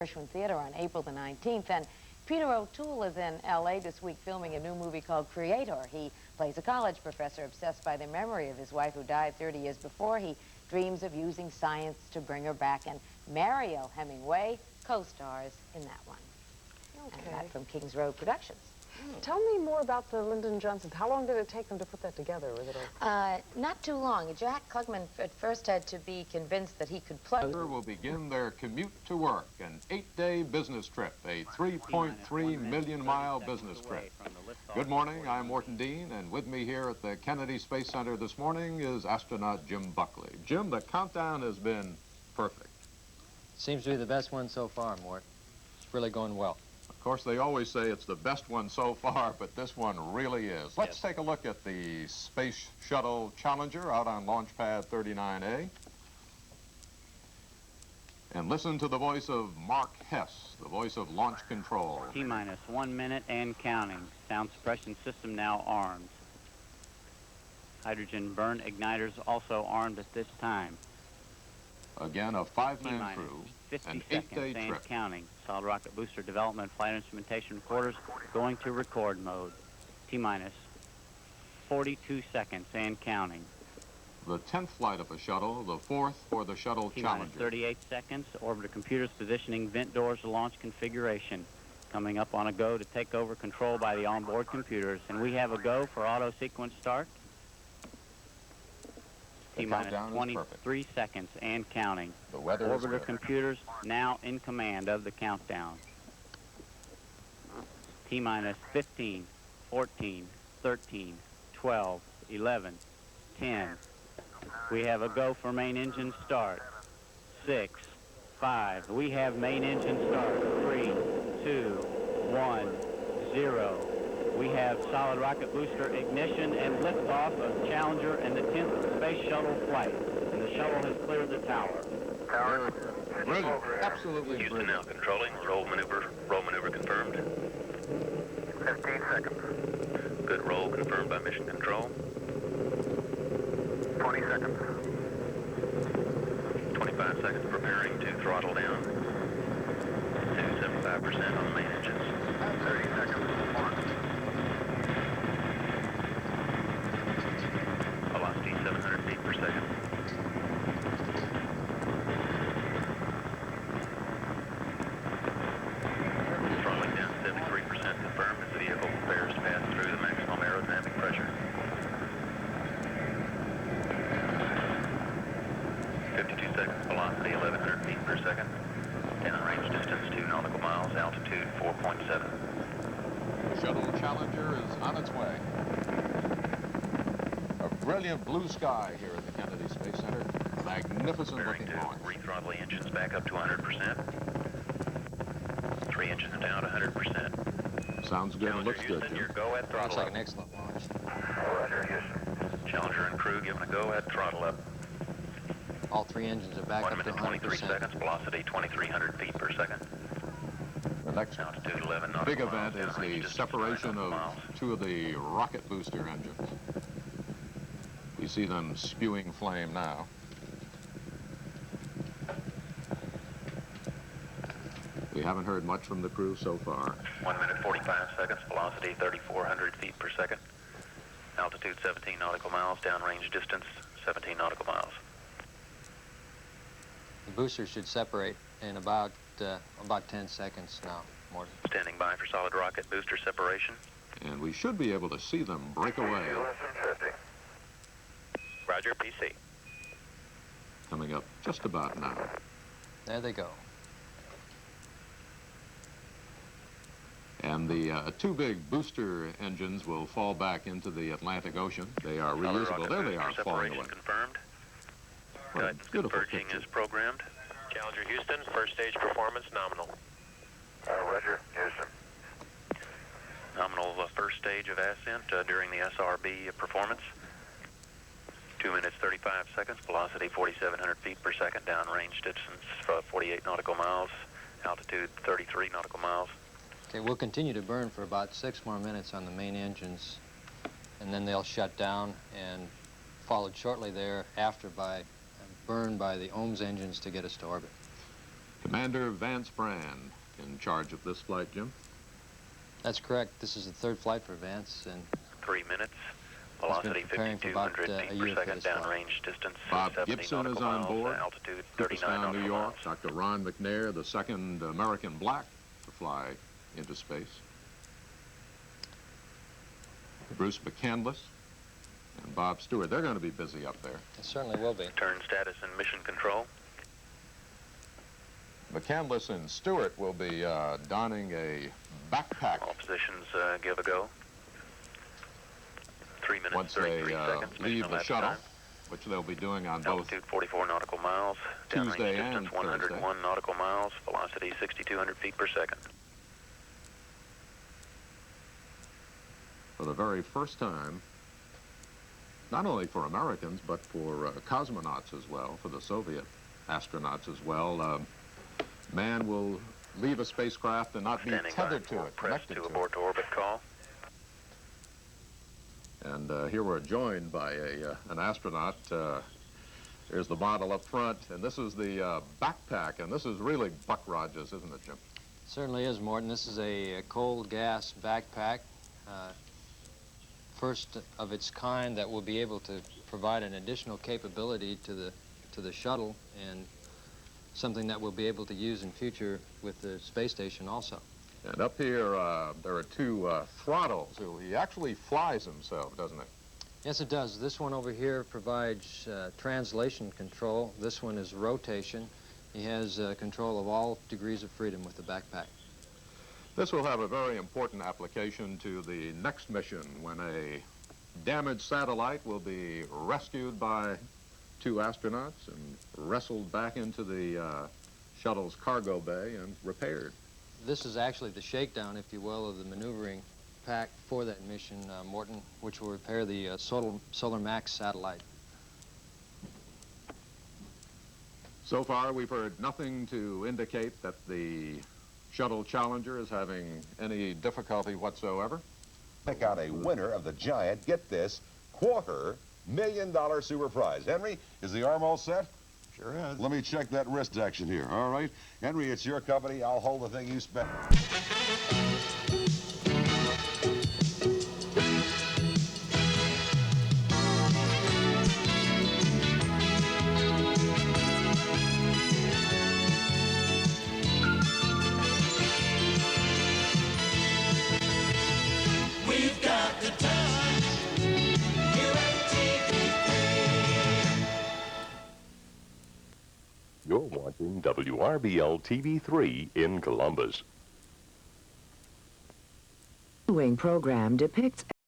Gershwin Theater on April the 19th. And Peter O'Toole is in L.A. this week filming a new movie called Creator. He plays a college professor obsessed by the memory of his wife who died 30 years before. He dreams of using science to bring her back. And Mariel Hemingway co-stars in that one. Okay. And that from Kings Road Productions. Tell me more about the Lyndon Johnsons. How long did it take them to put that together? Was it not too long. Jack Klugman at first had to be convinced that he could play. Will begin their commute to work, an 8-day business trip, a 3.3 million-mile business trip. Good morning, I'm Morton Dean, and with me here at the Kennedy Space Center this morning is astronaut Jim Buckley. Jim, the countdown has been perfect. Seems to be the best one so far, Mort. It's really going well. Of course, they always say it's the best one so far, but this one really is. Let's take a look at the Space Shuttle Challenger out on Launch Pad 39A. And listen to the voice of Mark Hess, the voice of Launch Control. T-minus 1 minute and counting. Sound suppression system now armed. Hydrogen burn igniters also armed at this time. Again, a 5-man crew, 50 an seconds 8-day and trip. counting. Solid rocket booster development, flight instrumentation recorders going to record mode. T-minus 42 seconds and counting. The 10th flight of a shuttle, the 4th for the Shuttle T-minus Challenger. 38 seconds. Orbiter computers positioning vent doors to launch configuration. Coming up on a go to take over control by the onboard computers. And we have a go for auto sequence start. T-minus 23 seconds and counting. The weather is Orbiter good. computers now in command of the countdown. T-minus 15, 14, 13, 12, 11, 10. We have a go for main engine start. 6, 5. We have main engine start. 3, 2, 1, 0. We have solid rocket booster ignition and liftoff of Challenger and the 10th Space Shuttle flight. And the shuttle has cleared the tower. Brilliant. Absolutely Houston brilliant. now controlling. Roll maneuver confirmed. 15 seconds. Good roll confirmed by mission control. 20 seconds. 25 seconds preparing to throttle down to 75% on the main engines. 30 seconds. Velocity 700 feet per second. Throttling down 73% confirmed as the vehicle prepares to pass through the maximum aerodynamic pressure. 52 seconds, velocity 1100 feet per second. Downrange distance 2 nautical miles, altitude 4.7. Shuttle Challenger is on its way. A brilliant blue sky here at the Kennedy Space Center. Magnificent Preparing looking to launch. rethrottle the engines back up to 100%. 3 engines down to 100%. Sounds good and looks good, Houston, your Jim. go at throttle Looks like up. an excellent launch. Roger, Houston. Challenger and crew giving a go at throttle up. All 3 engines are back 1 up to minute 23 100%. seconds, velocity 2300 feet per second. The next Altitude 11 nautical big event miles, is downrange the distance 9 separation nautical of miles. 2 of the rocket booster engines. We see them spewing flame now. We haven't heard much from the crew so far. 1 minute 45 seconds, velocity 3400 feet per second. Altitude 17 nautical miles, downrange distance 17 nautical miles. The boosters should separate in about 10 seconds now, Morton. Standing by for solid rocket booster separation. And we should be able to see them break away. Less than 50. Roger, PC. Coming up just about now. There they go. And the 2 big booster engines will fall back into the Atlantic Ocean. They are Solid reusable. rocket There they booster are, falling separation away. confirmed. What a Guidance beautiful converging picture. is programmed. Challenger Houston, first stage performance nominal. Roger, Houston. Nominal first stage of ascent during the SRB performance. 2 minutes 35 seconds, velocity 4,700 feet per second, downrange distance 48 nautical miles, altitude 33 nautical miles. Okay, we'll continue to burn for about 6 more minutes on the main engines, and then they'll shut down, and followed shortly thereafter by burn by the OMS engines to get us to orbit. Commander Vance Brand in charge of this flight, Jim. That's correct. This is the third flight for Vance, and 3 minutes. been Velocity preparing for about, 5,200 a feet year per for second, this flight. downrange distance Bob 70 Gibson nautical is on miles, board. altitude 39 Cooperstown, nautical New York. miles. Dr. Ron McNair, the second American black to fly into space. Bruce McCandless and Bob Stewart. They're going to be busy up there. It certainly will be. Turn status and mission control. McCandless and Stewart will be donning a backpack All positions give a go. 3 minutes, once 33 they seconds. Mission leave the elapsed shuttle, time. which they'll be doing on both Altitude 44 nautical miles. Downrange Tuesday and distance 101 nautical miles. Velocity 6,200 feet per second. for the very first time, not only for Americans, but for cosmonauts as well, for the Soviet astronauts as well. Man will leave a spacecraft and not be Standing tethered by to for it, press connected to to it. abort to orbit call. And here we're joined by an astronaut. Here's the model up front, and this is the backpack, and this is really Buck Rogers, isn't it, Jim? Certainly is, Morton. This is a cold gas backpack, first of its kind that will be able to provide an additional capability to the shuttle, and something that we'll be able to use in future with the space station also. And up here, there are two throttles. He actually flies himself, doesn't it? Yes, it does. This one over here provides translation control. This one is rotation. He has control of all degrees of freedom with the backpack. This will have a very important application to the next mission when a damaged satellite will be rescued by two astronauts and wrestled back into the shuttle's cargo bay and repaired. This is actually the shakedown, if you will, of the maneuvering pack for that mission, Morton, which will repair the Solar Max satellite. So far, we've heard nothing to indicate that the Shuttle Challenger is having any difficulty whatsoever. Pick out a winner of the giant, get this, $250,000 super prize. Henry, is the arm all set? Sure is. Let me check that wrist action here, all right? Henry, it's your company. I'll hold the thing you spent. We've got the time here at TV3. You're watching WRBL TV3 in Columbus. The following program depicts